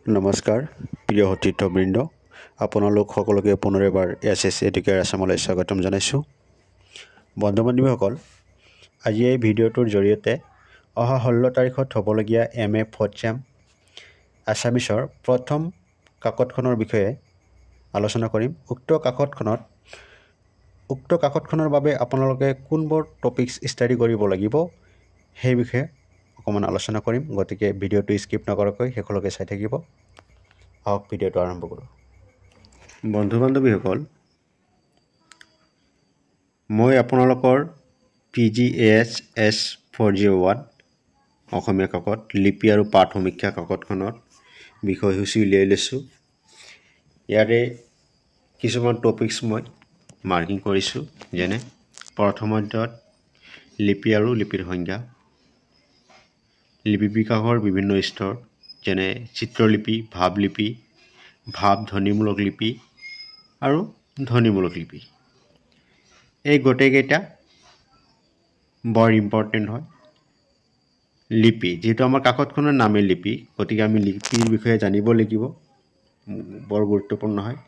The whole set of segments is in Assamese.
নমস্কাৰ প্ৰিয় সতীৰ্থবৃন্দ, আপোনালোক সকলোকে পুনৰ এবাৰ এছ এডুকেয়াৰ আছামলৈ স্বাগতম জনাইছোঁ। বন্ধু বান্ধৱীসকল, আজি এই ভিডিঅ'টোৰ জৰিয়তে অহা 16 তাৰিখত হ'বলগীয়া MA 4th চেম আছামিছৰ প্ৰথম কাকতখনৰ বিষয়ে আলোচনা কৰিম। উক্ত কাকতখনৰ বাবে আপোনালোকে কোনবোৰ টপিকছ ষ্টাডি কৰিব লাগিব সেই বিষয়ে অকণমান আলোচনা কৰিম। গতিকে ভিডিঅ'টো স্কিপ নকৰাকৈ শেষলৈকে চাই থাকিব। আহক ভিডিঅ'টো আৰম্ভ কৰোঁ। বন্ধু বান্ধৱীসকল, মই আপোনালোকৰ PGAS 401 অসমীয়া কাকত লিপি আৰু পাঠ সমীক্ষা কাকতখনৰ বিষয়সূচী উলিয়াই লৈছোঁ। ইয়াৰে কিছুমান টপিকছ মই মাৰ্কিং কৰিছোঁ, যেনে প্ৰথম অধ্যায়ত লিপি আৰু লিপিৰ সংজ্ঞা, লিপি বিকাশৰ বিভিন্ন স্তৰ যেনে চিত্ৰলিপি, ভাৱলিপি, ভাৱ ধ্বনিমূলক লিপি আৰু ধ্বনিমূলক লিপি। এই গোটেইকেইটা বৰ ইম্পৰ্টেণ্ট হয়। লিপি, যিহেতু আমাৰ কাকতখনৰ নামেই লিপি, গতিকে আমি লিপিৰ বিষয়ে জানিব লাগিব, বৰ গুৰুত্বপূৰ্ণ হয়।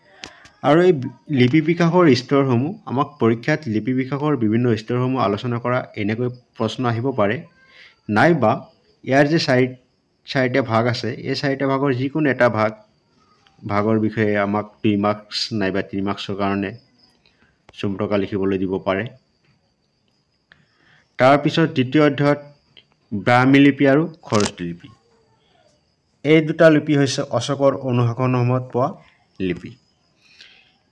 আৰু এই লিপি বিকাশৰ স্তৰসমূহ আমাক পৰীক্ষাত লিপি বিকাশৰ বিভিন্ন স্তৰসমূহ আলোচনা কৰা এনেকৈ প্ৰশ্ন আহিব পাৰে, নাইবা ইয়াৰ যে চাৰিটা ভাগ আছে, এই চাৰিটা ভাগৰ যিকোনো এটা ভাগৰ বিষয়ে আমাক 2 মাৰ্কছ নাইবা 3 মাৰ্কছৰ কাৰণে চুমটকা লিখিবলৈ দিব পাৰে। তাৰপিছত দ্বিতীয় অধ্যায়ত ব্ৰাহ্মী লিপি আৰু খৰস্বতী লিপি। এই দুটা লিপি হৈছে অশোকৰ অনুশাসনসমূহত পোৱা লিপি।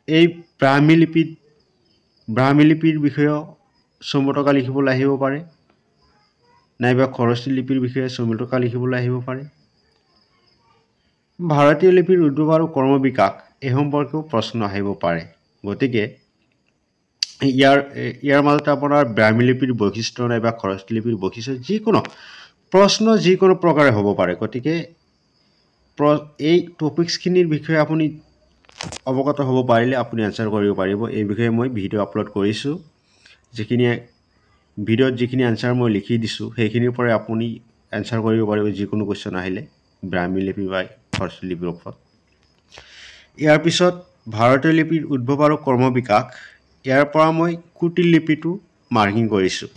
এই ব্ৰাহ্মী লিপিৰ বিষয়েও চুমটকা লিখিবলৈ আহিব পাৰে, নাইবা খৰস্বতী লিপিৰ বিষয়ে চুমটকা লিখিবলৈ আহিব পাৰে। ভাৰতীয় লিপিৰ উদ্ভৱ আৰু কৰ্মবিকাশ এই সম্পৰ্কেও প্ৰশ্ন আহিব পাৰে। গতিকে ইয়াৰ মাজতে আপোনাৰ ব্ৰাহ্মী লিপিৰ বৈশিষ্ট্য নাইবা খৰস্বতী লিপিৰ বৈশিষ্ট্য যিকোনো প্ৰকাৰে হ'ব পাৰে। গতিকে এই টপিকছখিনিৰ বিষয়ে আপুনি অৱগত হ'ব পাৰিলে আপুনি এনচাৰ কৰিব পাৰিব। এই বিষয়ে মই ভিডিঅ' আপলোড কৰিছোঁ। ভিডিঅ'ত যিখিনি এনচাৰ মই লিখি দিছোঁ সেইখিনিৰ পৰাই আপুনি এনচাৰ কৰিব পাৰিব যিকোনো কুৱেশ্যন আহিলে ব্ৰাহ্মী লিপি বা খৰস্বতী লিপিৰ ওপৰত। ইয়াৰ পিছত ভাৰতীয় লিপিৰ উদ্ভৱ আৰু কৰ্মবিকাশ, ইয়াৰ পৰা মই কুটিল লিপিটো মাৰ্কিং কৰিছোঁ।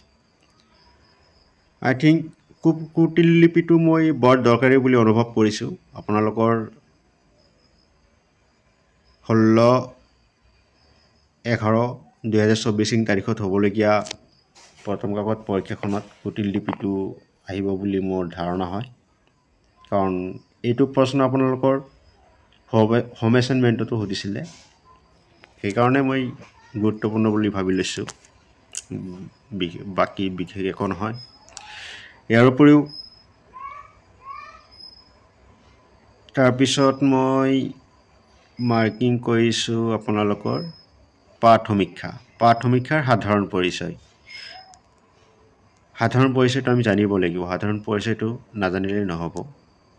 আই থিংক কুটিল লিপিটো মই বৰ দৰকাৰী বুলি অনুভৱ কৰিছোঁ। আপোনালোকৰ 16/11/2024 তাৰিখত হ'বলগীয়া প্ৰথম কাকত পৰীক্ষাখনত কুটিল লিপিটো আহিব বুলি মোৰ ধাৰণা হয়, কাৰণ এইটো প্ৰশ্ন আপোনালোকৰ হোম এছাইনমেণ্টতো সুধিছিলে। সেইকাৰণে মই গুৰুত্বপূৰ্ণ বুলি ভাবি লৈছোঁ, বাকী বিশেষ একো নহয়। ইয়াৰ উপৰিও তাৰপিছত মই মাৰ্কিং কৰিছোঁ আপোনালোকৰ পাঠ সমীক্ষাৰ সাধাৰণ পৰিচয়। সাধাৰণ পৰিচয়টো আমি জানিব লাগিব, সাধাৰণ পৰিচয়টো নাজানিলে নহ'ব।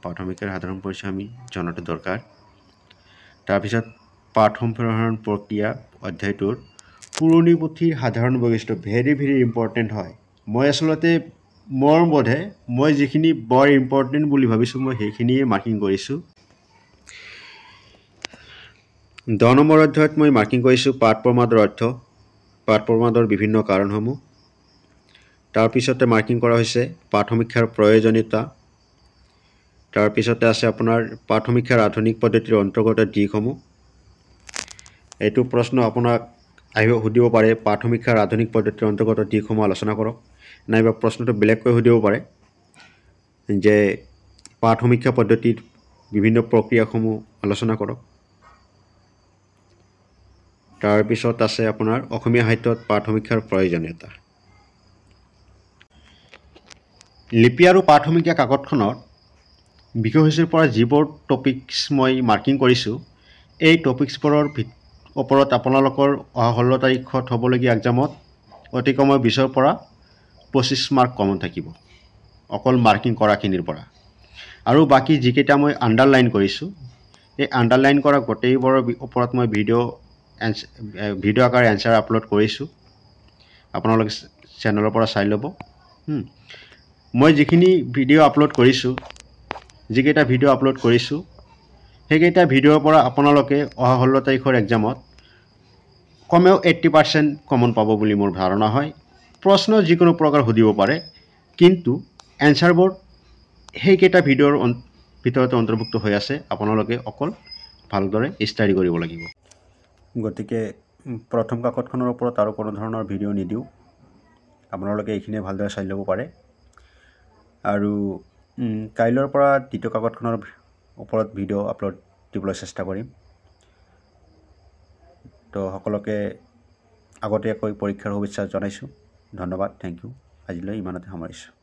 পাঠ সমীক্ষাৰ সাধাৰণ পৰিচয় আমি জনাটো দৰকাৰ। তাৰপিছত পাঠ সম্প্ৰসাৰণ প্ৰক্ৰিয়া অধ্যায়টোৰ পুৰণি পুথিৰ সাধাৰণ বৈশিষ্ট্য ভেৰি ইম্পৰ্টেণ্ট হয়। মই আচলতে মোৰ বোধে মই যিখিনি বৰ ইম্পৰ্টেণ্ট বুলি ভাবিছোঁ মই সেইখিনিয়ে মাৰ্কিং কৰিছোঁ। 10 নম্বৰ অধ্যায়ত মই মাৰ্কিং কৰিছোঁ পাঠ প্ৰমাদৰ অৰ্থ, পাঠ প্ৰমাদৰ বিভিন্ন কাৰণসমূহ। তাৰপিছতে মাৰ্কিং কৰা হৈছে পাঠ সমীক্ষাৰ প্ৰয়োজনীয়তা। তাৰপিছতে আছে আপোনাৰ পাঠ সমীক্ষাৰ আধুনিক পদ্ধতিৰ অন্তৰ্গত দিশসমূহ। এইটো প্ৰশ্ন আপোনাক সুধিব পাৰে, পাঠ সমীক্ষাৰ আধুনিক পদ্ধতিৰ অন্তৰ্গত দিশসমূহ আলোচনা কৰক, নাইবা প্ৰশ্নটো বেলেগকৈ সুধিব পাৰে যে পাঠ সমীক্ষা পদ্ধতিৰ বিভিন্ন প্ৰক্ৰিয়াসমূহ আলোচনা কৰক। তাৰপিছত আছে আপোনাৰ অসমীয়া সাহিত্যত পাঠ সমীক্ষাৰ প্ৰয়োজনীয়তা। লিপি আৰু পাঠ সমীক্ষা কাকতখনৰ বিষয়সূচীৰ পৰা যিবোৰ টপিকছ মই মাৰ্কিং কৰিছোঁ, এই টপিকছবোৰৰ ওপৰত আপোনালোকৰ অহা 16 তাৰিখত হ'বলগীয়া এক্সামত অতি কমেও 20ৰ পৰা 25 মাৰ্ক কমন থাকিব, অকল মাৰ্কিং কৰাখিনিৰ পৰা। আৰু বাকী যিকেইটা মই আণ্ডাৰলাইন কৰিছোঁ, এই আণ্ডাৰলাইন কৰা গোটেইবোৰৰ ওপৰত মই ভিডিঅ' আকাৰে এনচাৰ আপলোড কৰিছোঁ, আপোনালোকে চেনেলৰ পৰা চাই ল'ব। মই যিকেইটা ভিডিঅ' আপলোড কৰিছোঁ সেইকেইটা ভিডিঅ'ৰ পৰা আপোনালোকে অহা 16 তাৰিখৰ এক্সামত কমেও 80% কমন পাব বুলি মোৰ ধাৰণা হয়। প্ৰশ্ন যিকোনো প্ৰকাৰ সুধিব পাৰে, কিন্তু এনচাৰবোৰ সেইকেইটা ভিডিঅ'ৰ ভিতৰতে অন্তৰ্ভুক্ত হৈ আছে। আপোনালোকে অকল ভালদৰে ষ্টাডি কৰিব লাগিব। গতিকে প্ৰথম কাকতখনৰ ওপৰত আৰু কোনো ধৰণৰ ভিডিঅ' নিদিওঁ, আপোনালোকে এইখিনিয়ে ভালদৰে চাই ল'ব পাৰে। আৰু কাইলৈৰ পৰা দ্বিতীয় কাকতখনৰ ওপৰত ভিডিঅ' আপলোড দিবলৈ চেষ্টা কৰিম। তো সকলোকে আগতীয়াকৈ পৰীক্ষাৰ শুভেচ্ছা জনাইছোঁ। ধন্যবাদ, থেংক ইউ। আজিলৈ ইমানতে সামৰিছোঁ।